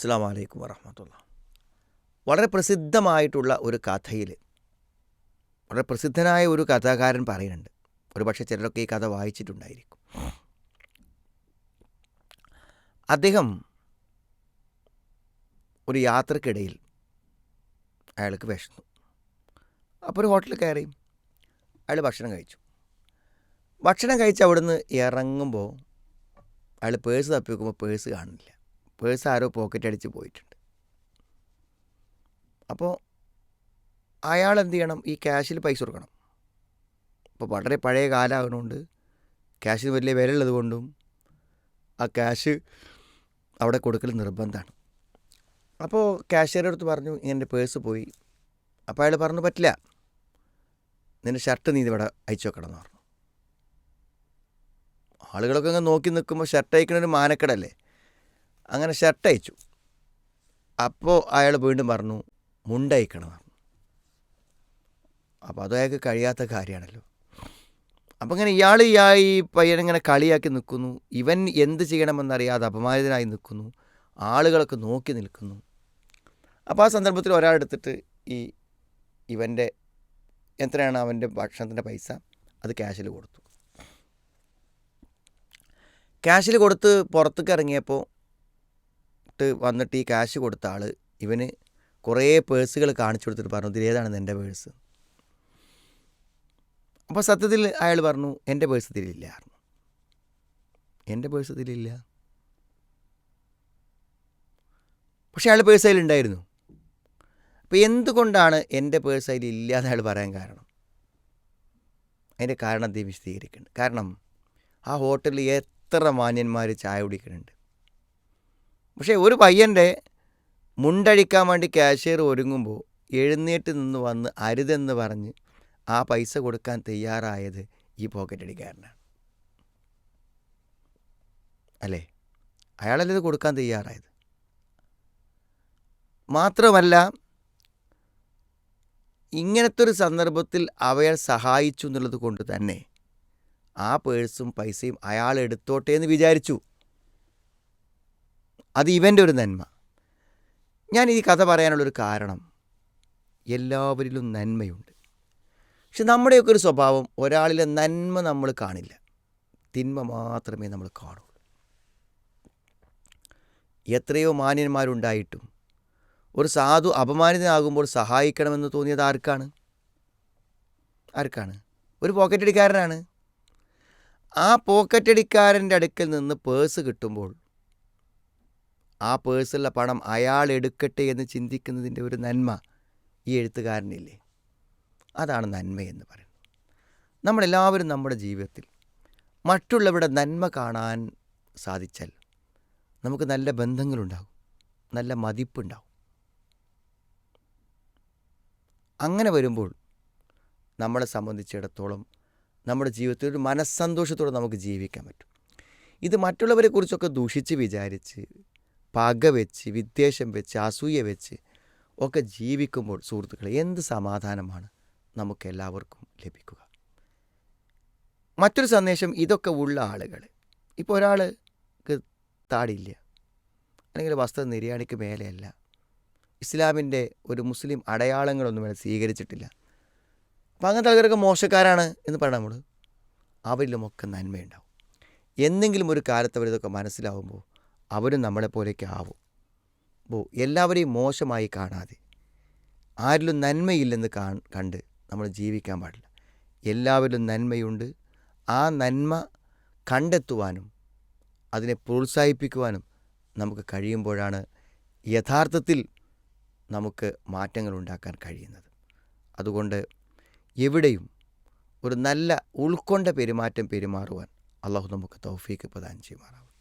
അസ്സലാമു അലൈക്കും വറഹ്മത്തുള്ളാഹി. വളരെ പ്രസിദ്ധമായിട്ടുള്ള ഒരു കഥയിൽ വളരെ പ്രസിദ്ധനായ ഒരു കഥാകാരൻ പറയുന്നുണ്ട്. ഒരു പക്ഷേ ചിലരൊക്കെ ഈ കഥ വായിച്ചിട്ടുണ്ടായിരിക്കും. അദ്ദേഹം ഒരു യാത്രക്കിടയിൽ അയാൾക്ക് വിശന്നു. അപ്പോൾ ഒരു ഹോട്ടലിൽ കയറി അയാൾ ഭക്ഷണം കഴിച്ചു. ഭക്ഷണം കഴിച്ച് അവിടുന്ന് ഇറങ്ങുമ്പോൾ അയാൾ പേഴ്സ് തപ്പി നോക്കുമ്പോൾ പേഴ്സ് കാണുന്നില്ല. പേഴ്സ് ആരോ പോക്കറ്റ് അടിച്ച് പോയിട്ടുണ്ട്. അപ്പോൾ അയാൾ എന്ത് ചെയ്യണം? ഈ ക്യാഷിൽ പൈസ കൊടുക്കണം. ഇപ്പോൾ വളരെ പഴയ കാലമാകുന്നതുകൊണ്ട് ക്യാഷിന് വലിയ വില ഉള്ളത് കൊണ്ടും ആ ക്യാഷ് അവിടെ കൊടുക്കൽ നിർബന്ധമാണ്. അപ്പോൾ ക്യാഷ്യറുടെ അടുത്ത് പറഞ്ഞു, ഇങ്ങനെ പേഴ്സ് പോയി. അപ്പോൾ അയാൾ പറഞ്ഞു, പറ്റില്ല, നിൻ്റെ ഷർട്ട് നീ ഇവിടെ അയച്ചു വെക്കണം എന്ന് പറഞ്ഞു. ആളുകളൊക്കെ അങ്ങ് നോക്കി നിൽക്കുമ്പോൾ ഷർട്ട് അയക്കണൊരു മാനക്കടല്ലേ. അങ്ങനെ ഷർട്ട് അയച്ചു. അപ്പോൾ അയാൾ വീണ്ടും പറഞ്ഞു, മുണ്ടയക്കണം പറഞ്ഞു. അപ്പോൾ അത് അയാൾക്ക് കഴിയാത്ത കാര്യമാണല്ലോ. അപ്പോൾ ഇങ്ങനെ ഈ പയ്യനിങ്ങനെ കളിയാക്കി നിൽക്കുന്നു. ഇവൻ എന്ത് ചെയ്യണമെന്നറിയാതെ അപമാനിതനായി നിൽക്കുന്നു. ആളുകളൊക്കെ നോക്കി നിൽക്കുന്നു. അപ്പോൾ ആ സന്ദർഭത്തിൽ ഒരാളെടുത്തിട്ട് ഇവൻ്റെ എത്രയാണ് അവൻ്റെ ഭക്ഷണത്തിൻ്റെ പൈസ അത് ക്യാഷിൽ കൊടുത്തു. ക്യാഷിൽ കൊടുത്ത് പുറത്തേക്ക് ഇറങ്ങിയപ്പോൾ വന്നിട്ട് ഈ ക്യാഷ് കൊടുത്ത ആൾ ഇവന് കുറേ പേഴ്സുകൾ കാണിച്ചു കൊടുത്തിട്ട് പറഞ്ഞു, ഇതിലേതാണ് നിൻ്റെ പേഴ്സ്? അപ്പോൾ സത്യത്തിൽ അയാൾ പറഞ്ഞു, എൻ്റെ പേഴ്സ് ഇതിലില്ല. എൻ്റെ പേഴ്സ് ഇതിലില്ല. പക്ഷെ അയാൾ പേഴ്സ് അതിലുണ്ടായിരുന്നു. അപ്പോൾ എന്തുകൊണ്ടാണ് എൻ്റെ പേഴ്സ് അതിലില്ല എന്ന് അയാൾ പറയാൻ കാരണം? അതിൻ്റെ കാരണം അദ്ദേഹം വിശദീകരിക്കുന്നുണ്ട്. കാരണം ആ ഹോട്ടലിൽ എത്ര മാന്യന്മാർ ചായ കുടിക്കുന്നുണ്ട്. പക്ഷേ ഒരു പയ്യൻ്റെ മുണ്ടഴിക്കാൻ വേണ്ടി ക്യാഷ്യർ ഒരുങ്ങുമ്പോൾ എഴുന്നേറ്റ് നിന്ന് വന്ന് അരുതെന്ന് പറഞ്ഞ് ആ പൈസ കൊടുക്കാൻ തയ്യാറായത് ഈ പോക്കറ്റടിക്കാരനാണ്. അല്ലേ? അയാളല്ലേ ഇത് കൊടുക്കാൻ തയ്യാറായത്. മാത്രമല്ല, ഇങ്ങനത്തെ ഒരു സന്ദർഭത്തിൽ അവയെ സഹായിച്ചു എന്നുള്ളത് കൊണ്ട് തന്നെ ആ പേഴ്സും പൈസയും അയാൾ എടുത്തോട്ടെ എന്ന് വിചാരിച്ചു. അത് ഇവൻ്റെ ഒരു നന്മ. ഞാൻ ഈ കഥ പറയാനുള്ളൊരു കാരണം, എല്ലാവരിലും നന്മയുണ്ട്. പക്ഷെ നമ്മുടെയൊക്കെ ഒരു സ്വഭാവം, ഒരാളിലെ നന്മ നമ്മൾ കാണില്ല, തിന്മ മാത്രമേ നമ്മൾ കാണുള്ളൂ. എത്രയോ മാന്യന്മാരുണ്ടായിട്ടും ഒരു സാധു അപമാനിതനാകുമ്പോൾ സഹായിക്കണമെന്ന് തോന്നിയത് ആർക്കാണ്? ഒരു പോക്കറ്റടിക്കാരനാണ്. ആ പോക്കറ്റടിക്കാരൻ്റെ അടുക്കൽ നിന്ന് പേഴ്സ് കിട്ടുമ്പോൾ ആ പേഴ്സുള്ള പണം അയാൾ എടുക്കട്ടെ എന്ന് ചിന്തിക്കുന്നതിൻ്റെ ഒരു നന്മ ഈ എഴുത്തുകാരനില്ലേ? അതാണ് നന്മയെന്ന് പറയുന്നത്. നമ്മളെല്ലാവരും നമ്മുടെ ജീവിതത്തിൽ മറ്റുള്ളവരുടെ നന്മ കാണാൻ സാധിച്ചാൽ നമുക്ക് നല്ല ബന്ധങ്ങളുണ്ടാകും, നല്ല മതിപ്പുണ്ടാകും. അങ്ങനെ വരുമ്പോൾ നമ്മളെ സംബന്ധിച്ചിടത്തോളം നമ്മുടെ ജീവിതത്തിൽ ഒരു മനസ്സന്തോഷത്തോടെ നമുക്ക് ജീവിക്കാൻ പറ്റും. ഇത് മറ്റുള്ളവരെക്കുറിച്ചൊക്കെ ദൂഷിച്ച് വിചാരിച്ച്, പക വെച്ച്, വിദ്വേഷം വെച്ച്, അസൂയ വെച്ച് ഒക്കെ ജീവിക്കുമ്പോൾ സുഹൃത്തുക്കളെ, എന്ത് സമാധാനമാണ് നമുക്കെല്ലാവർക്കും ലഭിക്കുക. മറ്റൊരു സന്ദേശം, ഇതൊക്കെ ഉള്ള ആളുകൾ, ഇപ്പോൾ ഒരാൾക്ക് താടിയില്ല, അല്ലെങ്കിൽ വസ്ത്രം നിര്യാണിക്ക് മേലെയല്ല, ഇസ്ലാമിൻ്റെ ഒരു മുസ്ലിം അടയാളങ്ങളൊന്നും സ്വീകരിച്ചിട്ടില്ല, അപ്പം അങ്ങനത്തെ ആൾക്കാരൊക്കെ മോശക്കാരാണ് എന്ന് പറയാം. നമ്മൾ അവരിലുമൊക്കെ നന്മയുണ്ടാവും. എന്തെങ്കിലും ഒരു കാലത്ത് അവരിതൊക്കെ മനസ്സിലാവുമ്പോൾ അവരും നമ്മളെപ്പോലെയൊക്കെ ആവും. അപ്പോൾ എല്ലാവരെയും മോശമായി കാണാതെ, ആരിലും നന്മയില്ലെന്ന് കണ്ട് നമ്മൾ ജീവിക്കാൻ പാടില്ല. എല്ലാവരിലും നന്മയുണ്ട്. ആ നന്മ കണ്ടെത്തുവാനും അതിനെ പ്രോത്സാഹിപ്പിക്കുവാനും നമുക്ക് കഴിയുമ്പോഴാണ് യഥാർത്ഥത്തിൽ നമുക്ക് മാറ്റങ്ങൾ ഉണ്ടാക്കാൻ കഴിയുന്നത്. അതുകൊണ്ട് എവിടെയും ഒരു നല്ല ഉൾക്കൊണ്ട പെരുമാറ്റം പെരുമാറുവാൻ അള്ളാഹു നമുക്ക് തൗഫീക്ക് പ്രദാനം ചെയ്യുമാറാവും.